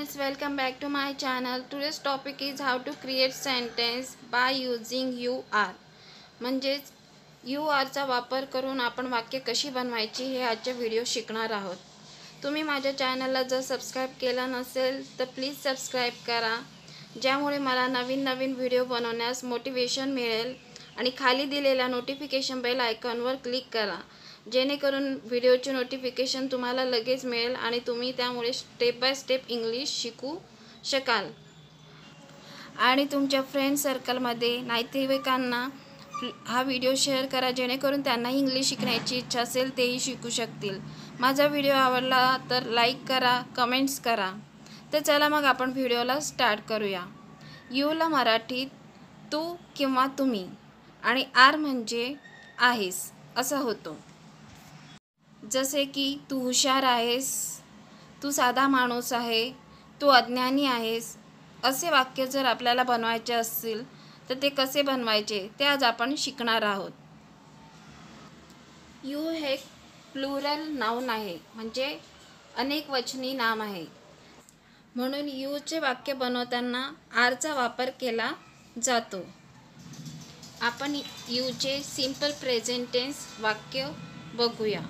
friends, welcome back to my channel. Today's topic is how to create sentence by using you are. म्हणजेच you are चा वापर करून आपण वाक्य कशी बनवायची हे आजच्या व्हिडिओ शिकणार आहोत. तुम्ही माझ्या चॅनलला जर सबस्क्राइब केला नसेल तर प्लीज सबस्क्राइब करा, ज्यामुळे मला नवीन व्हिडिओ बनवण्यास मोटिवेशन मिळेल. आणि खाली दिलेल्या नोटिफिकेशन बेल आयकॉनवर क्लिक करा, जेणेकरून व्हिडिओचे नोटिफिकेशन तुम्हाला लगेच मिळेल आणि तुम्ही त्यामुळे स्टेप बाय स्टेप इंग्लिश शिकू शकाल. आणि तुमच्या फ्रेंड सर्कलमध्ये नातेवाईकांना हा व्हिडिओ शेअर करा, जेणेकरून त्यांनाही इंग्लिश शिकण्याची इच्छा असेल तेही शिकू शकतील. माझा व्हिडिओ आवडला तर लाईक करा, कमेंट्स करा. तर चला मग आपण व्हिडिओला स्टार्ट करूया. यूला मराठीत तू किंवा तुम्ही आणि आर म्हणजे आहेस असा होतो. जसे की तू हुशार आहेस, तू साधा माणूस आहे, तू अज्ञानी आहेस. असे वाक्य जर आपल्याला बनवायचे असतील तर ते कसे बनवायचे ते आज आपण शिकणार आहोत. यू हे प्लुरल नाउन आहे, म्हणजे अनेक वचनी नाम आहे. म्हणून यूचे वाक्य बनवताना आरचा वापर केला जातो. आपण यूचे सिंपल प्रेझेंट टेन्स वाक्य बघूया.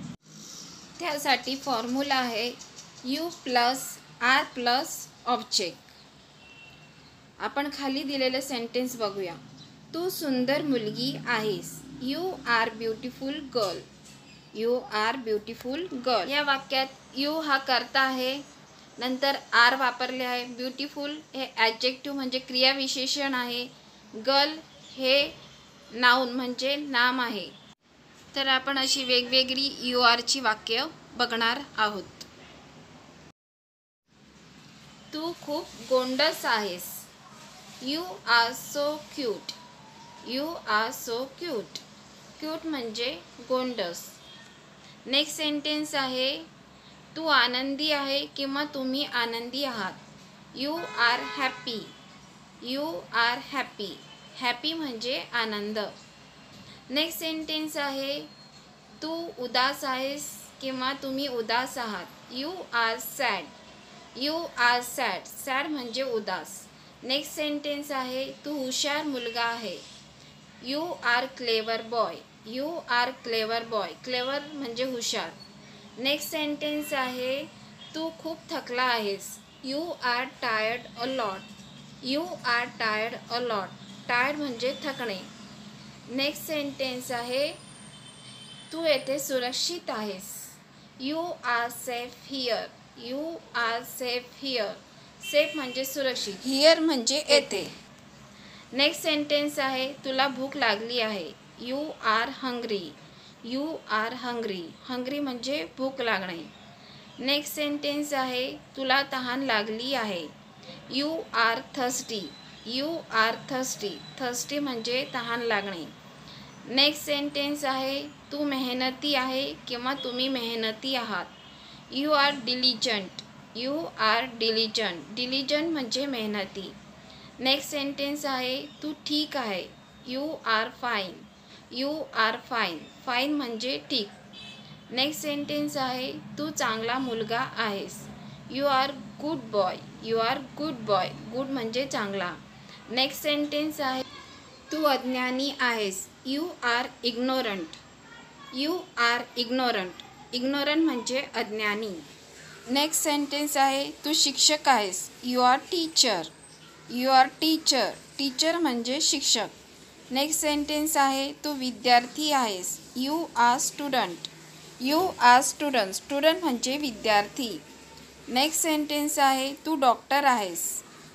त्यासाठी फॉर्म्युला आहे you plus are plus object. आपण खाली दिलेले सेंटेन्स बघूया. तू सुंदर मुलगी आहेस. You are beautiful girl. You are beautiful girl. या वाक्यात यू हा कर्ता आहे, नंतर आर वापरले आहे. ब्युटिफुल हे ॲडजेक्टिव्ह म्हणजे क्रियाविशेषण आहे. गर्ल हे नाउन म्हणजे नाम आहे. तर आपण अशी वेगवेगळी यू आरची वाक्य बघणार आहोत. तू खूप गोंडस आहेस. You are so cute. You are so cute. Cute म्हणजे गोंडस. नेक्स्ट सेंटेन्स आहे तू आनंदी आहे किंवा तुम्ही आनंदी आहात. You are happy. You are happy. Happy म्हणजे आनंद. नेक्स्ट सेंटेन्स आहे तू उदास आहेस किंवा तुम्ही उदास आहात. You are sad. You are sad. Sad म्हणजे उदास. नेक्स्ट सेंटेन्स आहे तू हुशार मुलगा आहे. You are clever boy. You are clever boy. Clever म्हणजे हुशार. नेक्स्ट सेंटेन्स आहे तू खूप थकला आहेस. You are tired a lot. You are tired a lot. Tired म्हणजे थकणे. नेक्स्ट सेंटेन्स आहे तू येथे सुरक्षित आहेस. You are safe here. You are safe here. Safe म्हणजे सुरक्षित, हिअर म्हणजे येथे. नेक्स्ट सेंटेन्स आहे तुला भूक लागली आहे. You are hungry. You are hungry. Hungry म्हणजे भूक लागणे. नेक्स्ट सेंटेन्स आहे तुला तहान लागली आहे. You are thirsty. You are thirsty. Thirsty म्हणजे तहान लागणे. नेक्स्ट सेंटेन्स आहे तू मेहनती आहे किंवा तुम्ही मेहनती आहात. You are diligent. You are diligent. Diligent म्हणजे मेहनती. नेक्स्ट सेंटेन्स आहे तू ठीक आहे. You are fine. You are fine. Fine म्हणजे ठीक. नेक्स्ट सेंटेन्स आहे तू चांगला मुलगा आहेस. You are good boy. You are good boy. Good म्हणजे चांगला. नेक्स्ट सेंटेन्स आहे तू अज्ञानी आहेस. You are ignorant. You are ignorant. Ignorant म्हणजे अज्ञानी. नेक्स्ट सेंटेन्स आहे तू शिक्षक आहेस. You are teacher. You are teacher. Teacher म्हणजे शिक्षक. नेक्स्ट सेंटेन्स आहे तू विद्यार्थी आहेस. You are student. You are student. Student म्हणजे विद्यार्थी. नेक्स्ट सेंटेन्स आहे तू डॉक्टर आहेस.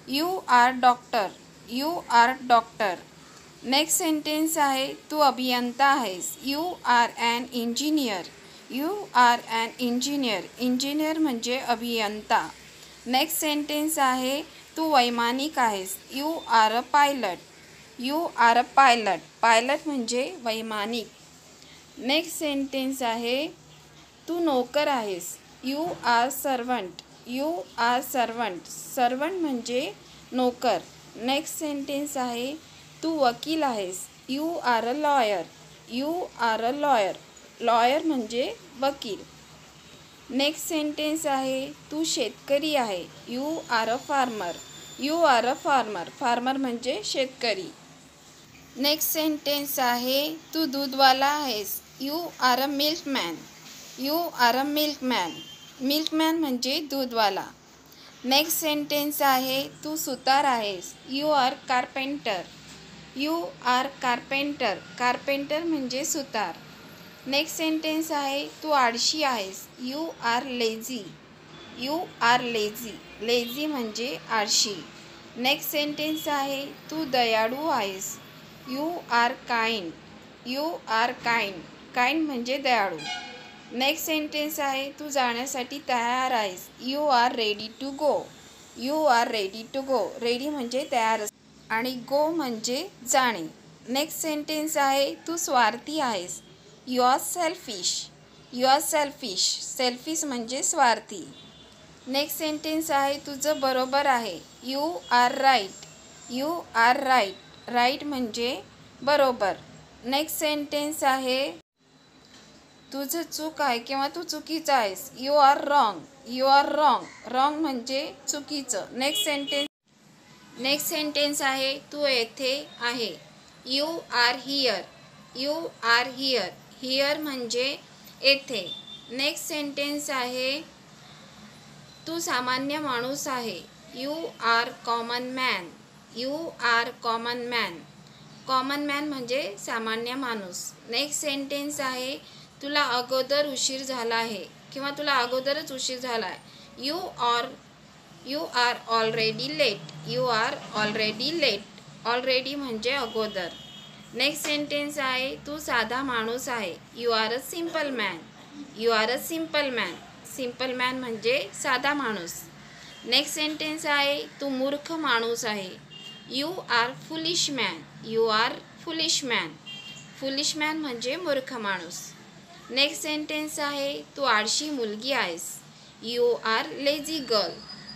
You are doctor. You are doctor. Next sentence आहे तू अभियंता आहेस. You are an engineer. You are an engineer. Engineer म्हणजे अभियंता. नेक्स्ट सेंटेन्स आहे तू वैमानिक आहेस. You are a pilot. You are a pilot. Pilot म्हणजे वैमानिक. नेक्स्ट सेंटेन्स आहे तू नोकर आहेस. You are servant. You are servant. Servant म्हणजे नोकर. नेक्स्ट सेंटेन्स आहे तू वकील आहेस. You are a lawyer. You are a lawyer. Lawyer म्हणजे वकील. नेक्स्ट सेंटेन्स आहे तू शेतकरी आहे. You are a farmer. You are a farmer. Farmer म्हणजे शेतकरी. नेक्स्ट सेंटेन्स आहे तू दूधवाला आहेस. You are a milkman. You are a milkman. Milkman म्हणजे दूधवाला. नेक्स्ट सेंटेन्स आहे तू सुतार आहेस. You are carpenter. You are carpenter. Carpenter म्हणजे सुतार. नेक्स्ट सेंटेन्स आहे तू आळशी आहेस. You are lazy. You are lazy. Lazy म्हणजे आळशी. नेक्स्ट सेंटेन्स आहे तू दयाळू आहेस. You are kind. You are kind. Kind म्हणजे दयाळू. नेक्स्ट सेंटेन्स आहे तू जाण्यासाठी तयार आहेस. You are ready to go. You are ready to go. Ready म्हणजे तयार आणि गो म्हणजे जाणे. नेक्स्ट सेंटेन्स आहे तू स्वार्थी आहेस. You are selfish. You are selfish. Selfish म्हणजे स्वार्थी. नेक्स्ट सेंटेन्स आहे तुझं बरोबर आहे. You are right. You are right. Right म्हणजे बरोबर. नेक्स्ट सेंटेन्स आहे तुझं चूक आहे किंवा तू चुकीचं आहेस. You are wrong. You are wrong. Wrong म्हणजे चुकीचं. नेक्स्ट सेंटेन्स आहे तू येथे आहे. You are here. You are here. Here म्हणजे येथे. नेक्स्ट सेंटेन्स आहे तू सामान्य माणूस आहे. You are common man. You are common man. Common man म्हणजे सामान्य माणूस. नेक्स्ट सेंटेन्स आहे तुला अगोदर उशीर झाला आहे किंवा तुला अगोदरच उशीर झाला आहे. You are already late. You are already late. Already म्हणजे अगोदर. नेक्स्ट सेंटेन्स आहे तू साधा माणूस आहे. You are a simple man. You are a simple man. Simple man म्हणजे साधा माणूस. नेक्स्ट सेंटेन्स आहे तू मूर्ख माणूस आहे. You are foolish man. You are foolish man. Foolish man म्हणजे मूर्ख माणूस. नेक्स्ट सेंटेन्स आहे तू आळशी मुलगी आहेस. You are lazy girl.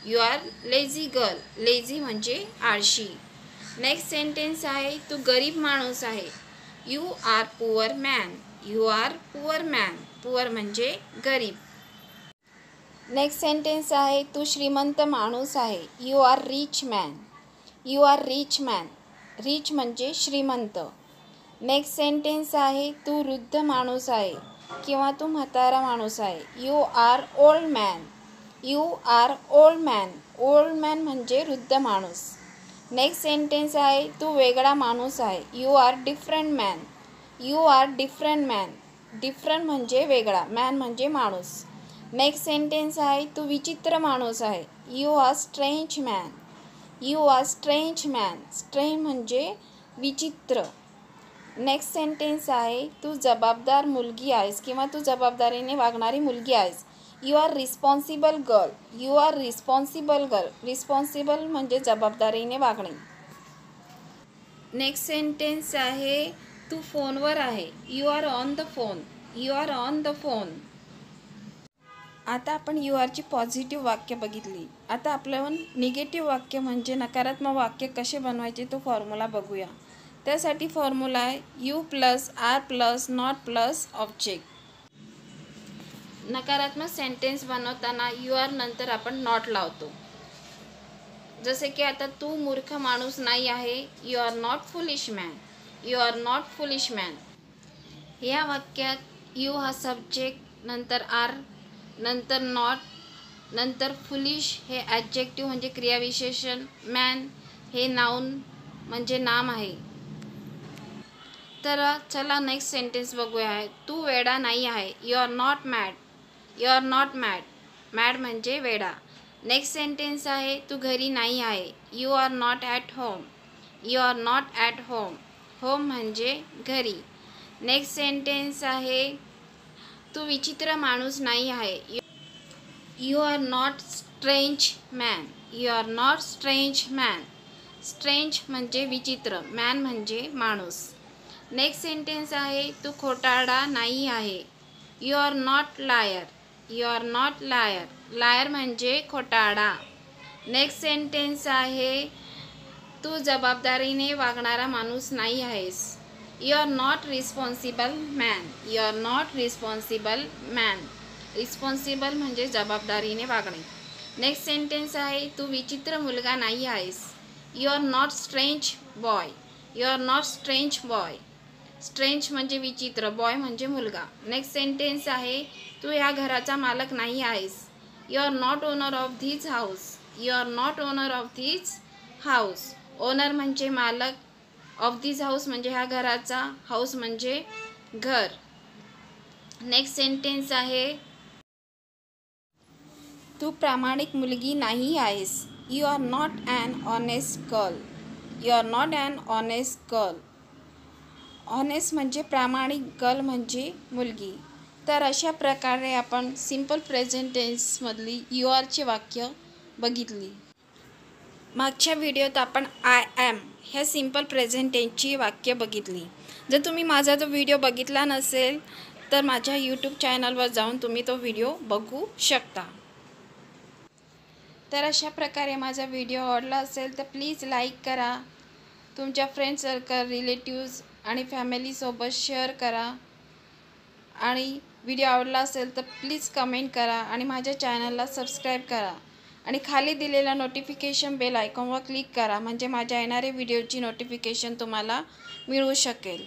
You are lazy girl. Lazy म्हणजे आळशी. नेक्स्ट सेंटेन्स आहे तू गरीब माणूस आहे. You are poor man. You are poor man. Poor म्हणजे गरीब. नेक्स्ट सेंटेन्स आहे तू श्रीमंत माणूस आहे. You are rich man. You are rich man. Rich म्हणजे श्रीमंत. नेक्स्ट सेंटेन्स आहे तू वृद्ध माणूस आहे किंवा तू म्हातारा माणूस आहे. You are old man. You are old man. Old man म्हणजे वृद्ध माणूस. नेक्स्ट सेंटेन्स आहे तू वेगळा माणूस आहे. You are different man. You are different man. Different म्हणजे वेगळा. मॅन म्हणजे माणूस. नेक्स्ट सेंटेन्स आहे तू विचित्र माणूस आहे. You are strange man. You are strange man. Strange म्हणजे विचित्र. नेक्स्ट सेंटेन्स आहे तू जबाबदार मुलगी आहेस किंवा तू जबाबदारीने वागणारी मुलगी आहेस. You are responsible girl. You are responsible girl. Responsible म्हणजे जबाबदारीने वागणे. नेक्स्ट सेंटेन्स आहे तू फोनवर आहे. You are on the phone. You are on the phone. आता आपण यू आरची पॉझिटिव्ह वाक्य बघितली. आता आपल्यावर निगेटिव्ह वाक्य म्हणजे नकारात्मक वाक्य कसे बनवायचे तो फॉर्म्युला बघूया. त्यासाठी फॉर्म्युला आहे you plus are plus not plus object. नकारात्मक सेंटेन्स बनवताना यू आर नंतर आपण नॉट लावतो. जसे की आता तू मूर्ख माणूस नाही आहे. You are not foolish man. You are not foolish man. या वाक्यात यू हा सब्जेक्ट, नंतर आर, नंतर नॉट, नंतर फुलिश हे ॲडजेक्टिव्ह म्हणजे क्रियाविशेषण, मॅन हे नाऊन म्हणजे नाम आहे. तर चला नेक्स्ट सेंटेन्स बघूया. तू वेडा नाही आहे. You are not mad. You are not mad. Mad म्हणजे वेडा. नेक्स्ट सेंटेन्स आहे तू घरी नाही आहे. You are not at home. You are not at home. Home म्हणजे घरी. नेक्स्ट सेंटेन्स आहे तू विचित्र माणूस नाही आहे. You are not strange man. You are not strange man. Strange म्हणजे विचित्र, मॅन म्हणजे माणूस. नेक्स्ट सेंटेन्स आहे तू खोटारडा नाही आहे. यू आर नॉट लायर. यू आर नॉट लायर. लायर म्हणजे खोटारडा. नेक्स्ट सेंटेन्स आहे तू जबाबदारीने वागणारा माणूस नाही आहेस. You are not responsible man. You are not responsible man. Responsible म्हणजे जबाबदारीने वागणे. नेक्स्ट सेंटेन्स आहे, तू विचित्र मुलगा नाही आहेस. You are not strange boy. You are not strange boy. Strange म्हणजे विचित्र, बॉय म्हणजे मुलगा. नेक्स्ट सेंटेन्स आहे, तू या घराचा मालक नाही आहेस. You are not owner of this house. You are not owner of this house. Owner म्हणजे मालक, ऑफ धिस हाऊस म्हणजे ह्या घराचा, हाऊस म्हणजे घर. नेक्स्ट सेंटेन्स आहे, तू प्रामाणिक मुलगी नाही आहेस. You are not an honest girl. You are not an honest girl. Honest म्हणजे प्रामाणिक, गर्ल म्हणजे मुलगी. तर अशा प्रकारे आपण सिम्पल प्रेझेंट टेन्समधली यू आरची वाक्य बघितली. मागच्या व्हिडिओत आपण आय ॲम ह्या सिम्पल प्रेझेंट टेन्सची वाक्य बघितली. जर तुम्ही माझा तो व्हिडिओ बघितला नसेल तर माझ्या यूट्यूब चॅनलवर जाऊन तुम्ही तो व्हिडिओ बघू शकता. तर अशा प्रकारे माझा व्हिडिओ आवडला असेल तर प्लीज लाईक करा. तुमच्या फ्रेंड सर्कल, रिलेटिव्ज आणि फॅमिलीसोबत शेअर करा. आणि व्हिडिओ आवडला असेल तर प्लीज कमेंट करा आणि माझ्या चॅनलला सबस्क्राईब करा. आणि खाली दिलेला नोटिफिकेशन बेल आयकॉनवर क्लिक करा म्हणजे माझ्या येणाऱ्या व्हिडिओची नोटिफिकेशन तुम्हाला मिळू शकेल.